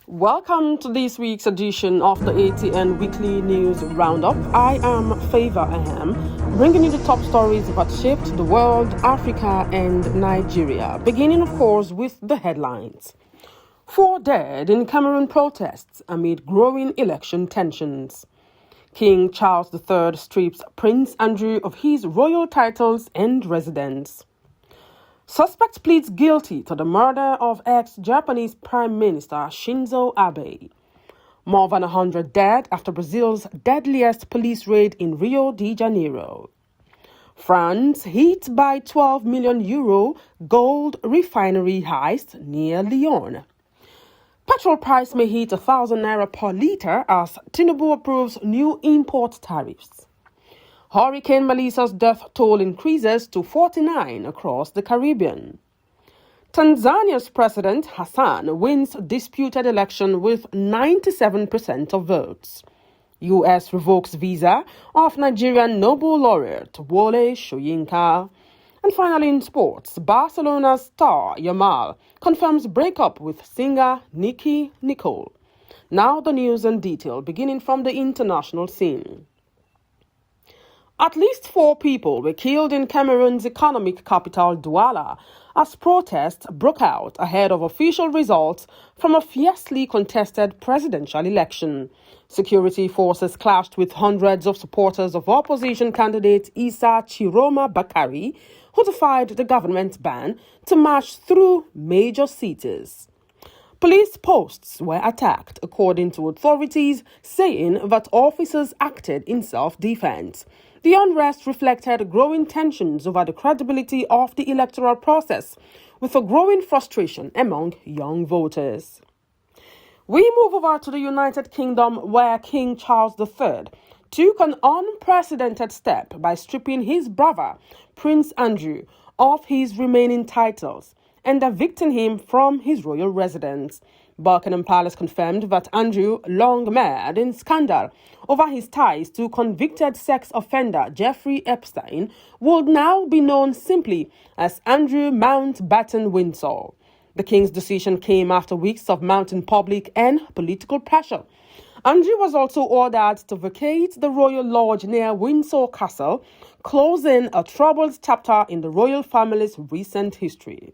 Welcome to this week's edition of the ATN Weekly News Roundup. I am Favor Aham, bringing you the top stories that shaped the world, Africa and Nigeria. Beginning, of course, with the headlines. 4 dead in Cameroon protests amid growing election tensions. King Charles III strips Prince Andrew of his royal titles and residence. Suspect pleads guilty to the murder of ex-Japanese Prime Minister Shinzo Abe. More than 100 dead after Brazil's deadliest police raid in Rio de Janeiro. France hit by €12 million gold refinery heist near Lyon. Petrol price may hit ₦1,000 per litre as Tinubu approves new import tariffs. Hurricane Melissa's death toll increases to 49 across the Caribbean. Tanzania's President Hassan wins disputed election with 97% of votes. U.S. revokes visa of Nigerian Nobel laureate Wole Soyinka. And finally in sports, Barcelona's star Yamal confirms breakup with singer Nicki Nicole. Now the news and detail, beginning from the international scene. At least 4 people were killed in Cameroon's economic capital, Douala, as protests broke out ahead of official results from a fiercely contested presidential election. Security forces clashed with hundreds of supporters of opposition candidate Issa Chiroma Bakari, who defied the government's ban to march through major cities. Police posts were attacked, according to authorities, saying that officers acted in self-defense. The unrest reflected growing tensions over the credibility of the electoral process, with a growing frustration among young voters. We move over to the United Kingdom, where King Charles III took an unprecedented step by stripping his brother, Prince Andrew, of his remaining titles and evicting him from his royal residence. Buckingham Palace confirmed that Andrew, long mired in scandal over his ties to convicted sex offender Jeffrey Epstein, would now be known simply as Andrew Mountbatten Windsor. The King's decision came after weeks of mounting public and political pressure. Andrew was also ordered to vacate the royal lodge near Windsor Castle, closing a troubled chapter in the royal family's recent history.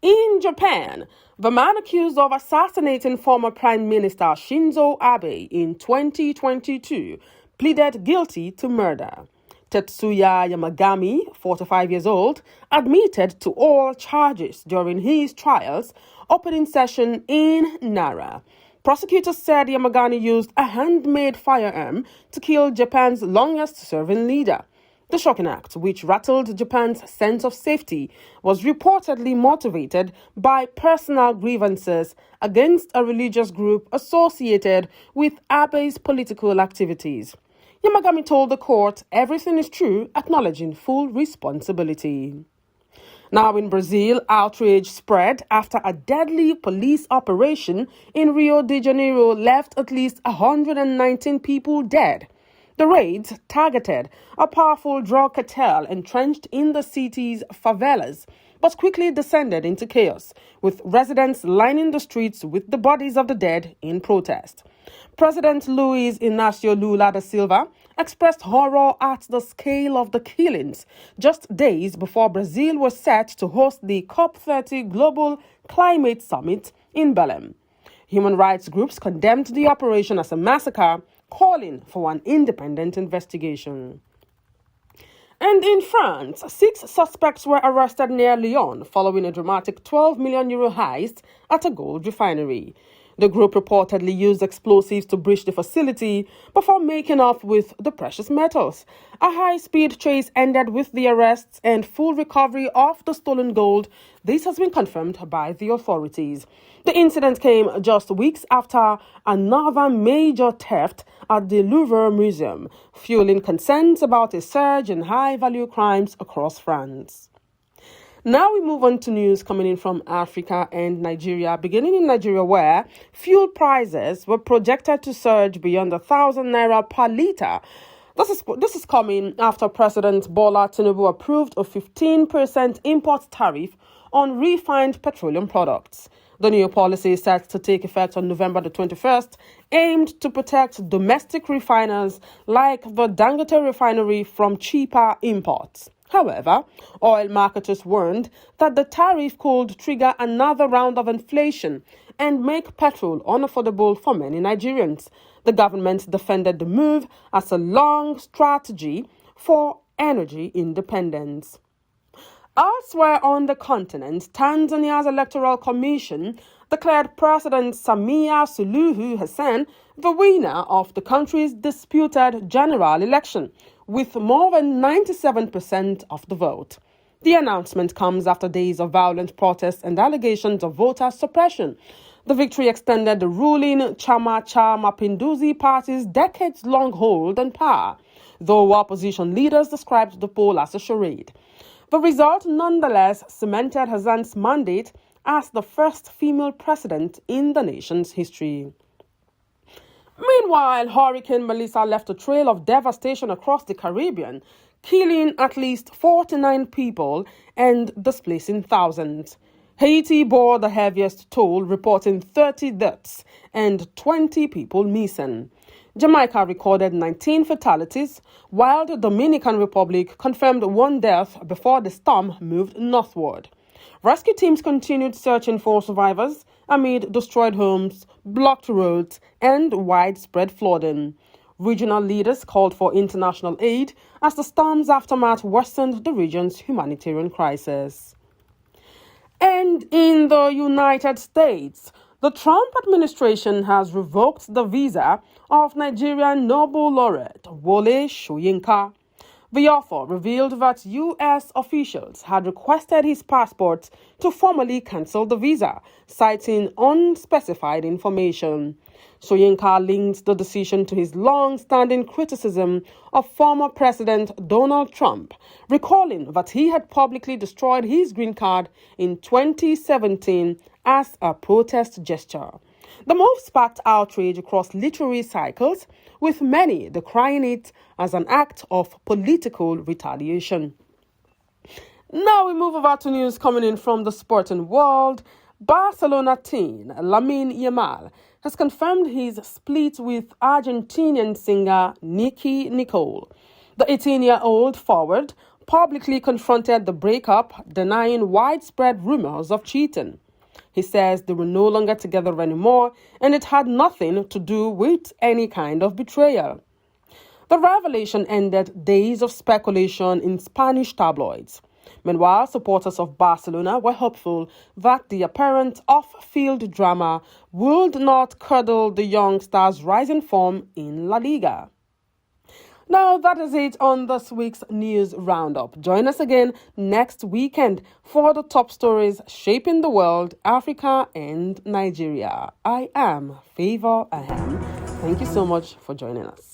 In Japan, the man accused of assassinating former Prime Minister Shinzo Abe in 2022 pleaded guilty to murder. Tetsuya Yamagami, 45 years old, admitted to all charges during his trial's opening session in Nara. Prosecutors said Yamagami used a handmade firearm to kill Japan's longest-serving leader. The shocking act, which rattled Japan's sense of safety, was reportedly motivated by personal grievances against a religious group associated with Abe's political activities. Yamagami told the court everything is true, acknowledging full responsibility. Now in Brazil, outrage spread after a deadly police operation in Rio de Janeiro left at least 119 people dead. The raids targeted a powerful drug cartel entrenched in the city's favelas, but quickly descended into chaos, with residents lining the streets with the bodies of the dead in protest. President Luiz Inácio Lula da Silva expressed horror at the scale of the killings just days before Brazil was set to host the COP30 Global Climate Summit in Belém. Human rights groups condemned the operation as a massacre, calling for an independent investigation. And in France, 6 suspects were arrested near Lyon following a dramatic €12 million heist at a gold refinery. The group reportedly used explosives to breach the facility before making off with the precious metals. A high-speed chase ended with the arrests and full recovery of the stolen gold. This has been confirmed by the authorities. The incident came just weeks after another major theft at the Louvre Museum, fueling concerns about a surge in high-value crimes across France. Now we move on to news coming in from Africa and Nigeria, beginning in Nigeria, where fuel prices were projected to surge beyond ₦1,000 per litre. This is coming after President Bola Tinubu approved a 15% import tariff on refined petroleum products. The new policy is set to take effect on November the 21st, aimed to protect domestic refiners like the Dangote refinery from cheaper imports. However, oil marketers warned that the tariff could trigger another round of inflation and make petrol unaffordable for many Nigerians. The government defended the move as a long strategy for energy independence. Elsewhere on the continent, Tanzania's Electoral Commission declared President Samia Suluhu Hassan the winner of the country's disputed general election, with more than 97% of the vote. The announcement comes after days of violent protests and allegations of voter suppression. The victory extended the ruling Chama Cha Mapinduzi party's decades-long hold on power, though opposition leaders described the poll as a charade. The result nonetheless cemented Hassan's mandate as the first female president in the nation's history. Meanwhile, Hurricane Melissa left a trail of devastation across the Caribbean, killing at least 49 people and displacing thousands. Haiti bore the heaviest toll, reporting 30 deaths and 20 people missing. Jamaica recorded 19 fatalities, while the Dominican Republic confirmed 1 death before the storm moved northward. Rescue teams continued searching for survivors amid destroyed homes, blocked roads, and widespread flooding. Regional leaders called for international aid as the storm's aftermath worsened the region's humanitarian crisis. And in the United States, the Trump administration has revoked the visa of Nigerian Nobel laureate Wole Soyinka. The author revealed that U.S. officials had requested his passport to formally cancel the visa, citing unspecified information. Soyinka linked the decision to his long-standing criticism of former President Donald Trump, recalling that he had publicly destroyed his green card in 2017 as a protest gesture. The move sparked outrage across literary cycles, with many decrying it as an act of political retaliation. Now we move over to news coming in from the sporting world. Barcelona teen Lamine Yamal has confirmed his split with Argentinian singer Nicki Nicole. The 18-year-old forward publicly confronted the breakup, denying widespread rumors of cheating. He says they were no longer together anymore, and it had nothing to do with any kind of betrayal. The revelation ended days of speculation in Spanish tabloids. Meanwhile, supporters of Barcelona were hopeful that the apparent off-field drama would not curdle the young star's rising form in La Liga. Now, that is it on this week's News Roundup. Join us again next weekend for the top stories shaping the world, Africa, and Nigeria. I am Favor Ahem. Thank you so much for joining us.